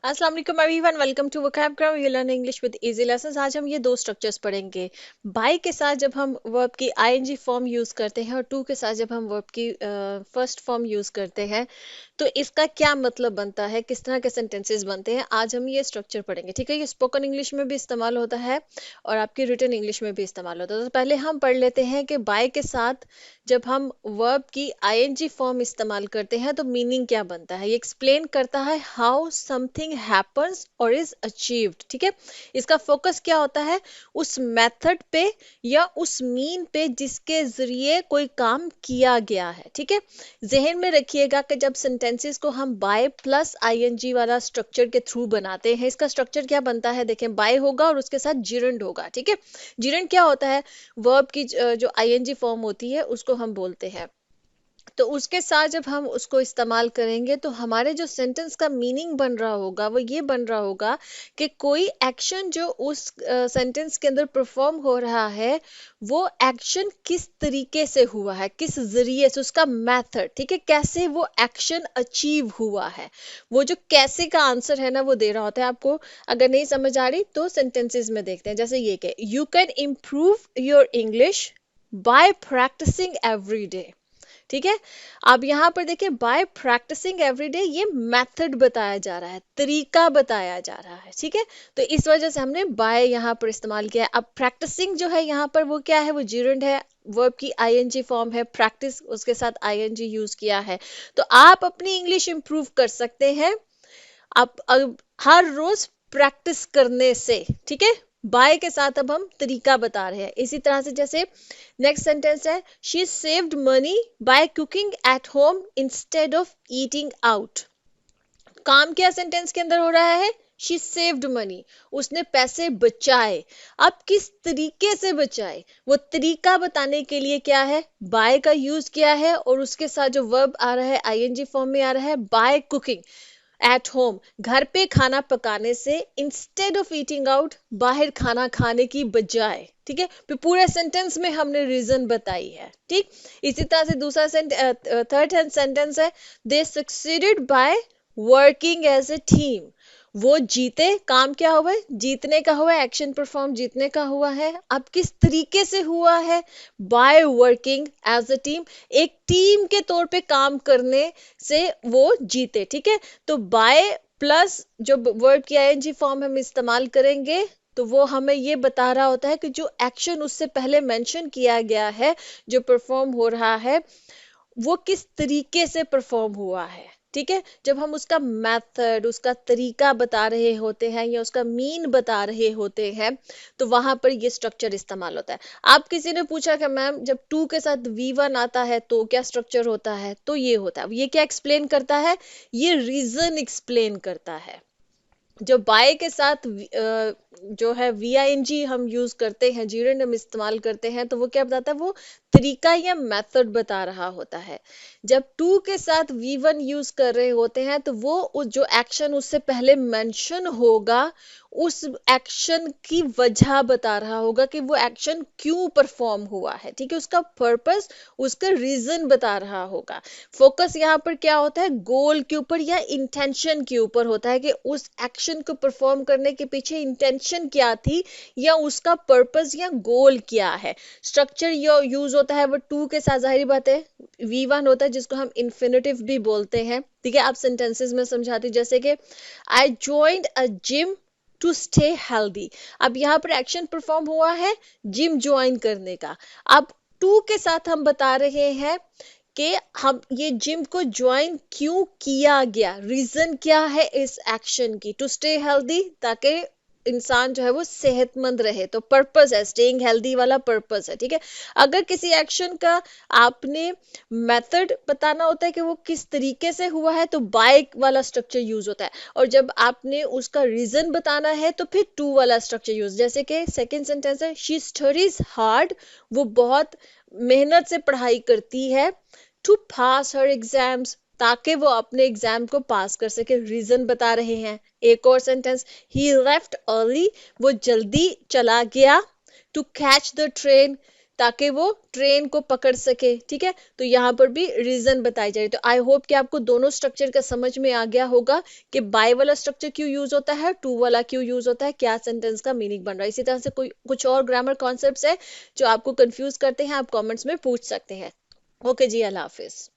अस्सलाम वालेकुम everyone, welcome to vocabulary you learn English with easy lessons. आज हम ये दो स्ट्रक्चर्स पढ़ेंगे। बाय के साथ जब हम वर्ब की आईएनजी फॉर्म यूज करते हैं और टू के साथ जब हम वर्ब की फर्स्ट फॉर्म यूज करते हैं तो इसका क्या मतलब बनता है, किस तरह के सेंटेंसेस बनते हैं, आज हम ये स्ट्रक्चर पढ़ेंगे। ठीक है, ये स्पोकन इंग्लिश में भी इस्तेमाल होता है और आपकी रिटन इंग्लिश में भी इस्तेमाल होता है। तो पहले हम पढ़ लेते हैं कि बाय के साथ जब हम वर्ब की आईएनजी फॉर्म इस्तेमाल करते हैं तो मीनिंग क्या बनता है। ये एक्सप्लेन करता है हाउ समथिंग हैपन्स और इज अचीव्ड। ठीक है, इसका फोकस क्या होता है, उस मेथड पे या उस मीन पे जिसके जरिए कोई काम किया गया है। ठीक है, जहन में रखिएगा कि जब सेंटेंसेस को हम बाय प्लस आईएनजी वाला स्ट्रक्चर के थ्रू बनाते हैं, इसका स्ट्रक्चर क्या बनता है, देखें, बाय होगा और उसके साथ जिरंड होगा। ठीक है, जिरंड क्या होता है, वर्ब की जो आईएनजी फॉर्म होती है उसको हम बोलते हैं। तो उसके साथ जब हम उसको इस्तेमाल करेंगे तो हमारे जो सेंटेंस का मीनिंग बन रहा होगा वो ये बन रहा होगा कि कोई एक्शन जो उस सेंटेंस के अंदर परफॉर्म हो रहा है वो एक्शन किस तरीके से हुआ है, किस जरिए से, उसका मेथड। ठीक है, कैसे वो एक्शन अचीव हुआ है, वो जो कैसे का आंसर है ना वो दे रहा होता है आपको। अगर नहीं समझ आ रही तो सेंटेंसेस में देखते हैं, जैसे ये कि you can improve your English by practising every day. ठीक है, अब यहाँ पर देखिए बाय प्रैक्टिसिंग एवरीडे, ये मेथड बताया जा रहा है, तरीका बताया जा रहा है। ठीक है, तो इस वजह से हमने बाय यहाँ पर इस्तेमाल किया है। अब प्रैक्टिसिंग जो है यहाँ पर वो क्या है, वो जिरंड है, वर्ब की आईएनजी फॉर्म है, प्रैक्टिस उसके साथ आईएनजी यूज किया है। तो आप अपनी इंग्लिश इंप्रूव कर सकते हैं आप अब हर रोज प्रैक्टिस करने से। ठीक है, बाय के साथ अब हम तरीका बता रहे हैं। इसी तरह से जैसे नेक्स्ट सेंटेंस है, she saved money by cooking at home instead of eating out. काम क्या सेंटेंस के अंदर हो रहा है, शी सेव्ड मनी, उसने पैसे बचाए। अब किस तरीके से बचाए, वो तरीका बताने के लिए क्या है, बाय का यूज किया है और उसके साथ जो वर्ब आ रहा है आईएनजी फॉर्म में आ रहा है, बाय कुकिंग एट होम, घर पे खाना पकाने से, इंस्टेड ऑफ ईटिंग आउट, बाहर खाना खाने की बजाय। ठीक है, फिर पूरे सेंटेंस में हमने रीजन बताई है। ठीक, इसी तरह से दूसरा थर्ड सेंटेंस है, they succeeded by working as a team, वो जीते, काम क्या हुआ है, जीतने का हुआ है, एक्शन परफॉर्म जीतने का हुआ है। अब किस तरीके से हुआ है, by working as a team, एक टीम के तौर पे काम करने से वो जीते। ठीक है, तो बाय प्लस जो वर्ड की आईएनजी फॉर्म हम इस्तेमाल करेंगे तो वो हमें ये बता रहा होता है कि जो एक्शन उससे पहले मेंशन किया गया है, जो परफॉर्म हो रहा है, वो किस तरीके से परफॉर्म हुआ है। ठीक है, जब हम उसका मेथड, उसका तरीका बता रहे होते हैं या उसका मीन बता रहे होते हैं तो वहां पर ये स्ट्रक्चर इस्तेमाल होता है। आप किसी ने पूछा कि मैम जब टू के साथ V1 आता है तो क्या स्ट्रक्चर होता है, तो ये होता है। ये क्या एक्सप्लेन करता है, ये रीजन एक्सप्लेन करता है। जो बाय के साथ जो है VING हम यूज करते हैं, जीरेंड हम इस्तेमाल करते हैं, तो वो क्या बताता है, वो तरीका या मेथड बता रहा होता है। जब टू के साथ V1 यूज कर रहे होते हैं तो वो जो एक्शन उससे पहले मेंशन होगा उस एक्शन की वजह बता रहा होगा कि वो एक्शन क्यों परफॉर्म हुआ है। ठीक है, उसका पर्पस, उसका रीजन बता रहा होगा। फोकस यहाँ पर क्या होता है, गोल के यूपर या इंटेंशन के ऊपर होता है कि उस एक्शन को परफॉर्म करने के पीछे इंटेंशन क्या थी या उसका पर्पस या गोल क्या है। स्ट्रक्चर यूज होता है वो टू के साथ, जाहिर बात है V1 होता है जिसको हम इन्फिनेटिव भी बोलते हैं। ठीक है, आप सेंटेंसेस में समझाती, जैसे कि I joined a gym to stay healthy. अब यहाँ पर एक्शन परफॉर्म हुआ है जिम ज्वाइन करने का। अब टू के साथ हम बता रहे हैं कि हम ये जिम को ज्वाइन क्यों किया गया, रीजन क्या है इस एक्शन की, टू स्टे हेल्दी, ताकि इंसान जो है वो सेहतमंद रहे। तो पर्पस है, स्टेइंग हेल्दी वाला पर्पस है। ठीक है, अगर किसी एक्शन का आपने मेथड बताना होता है कि वो किस तरीके से हुआ है तो बाय वाला स्ट्रक्चर यूज होता है, और जब आपने उसका रीजन बताना है तो फिर टू वाला स्ट्रक्चर यूज। जैसे कि सेकेंड सेंटेंस है, शी स्टडीज हार्ड, वो बहुत मेहनत से पढ़ाई करती है, टू पास हर एग्जाम्स, ताकि वो अपने एग्जाम को पास कर सके, रीजन बता रहे हैं। एक और सेंटेंस, ही लेफ्ट अर्ली, वो जल्दी चला गया, टू कैच द ट्रेन, ताकि वो ट्रेन को पकड़ सके। ठीक है, तो यहाँ पर भी रीजन बताई जा रही है। तो आई होप कि आपको दोनों स्ट्रक्चर का समझ में आ गया होगा कि बाय वाला स्ट्रक्चर क्यों यूज होता है, टू वाला क्यों यूज होता है, क्या सेंटेंस का मीनिंग बन रहा है। इसी तरह से कोई कुछ और ग्रामर कॉन्सेप्ट्स है जो आपको कंफ्यूज करते हैं, आप कमेंट्स में पूछ सकते हैं। ओके जी, अल्लाह हाफिज।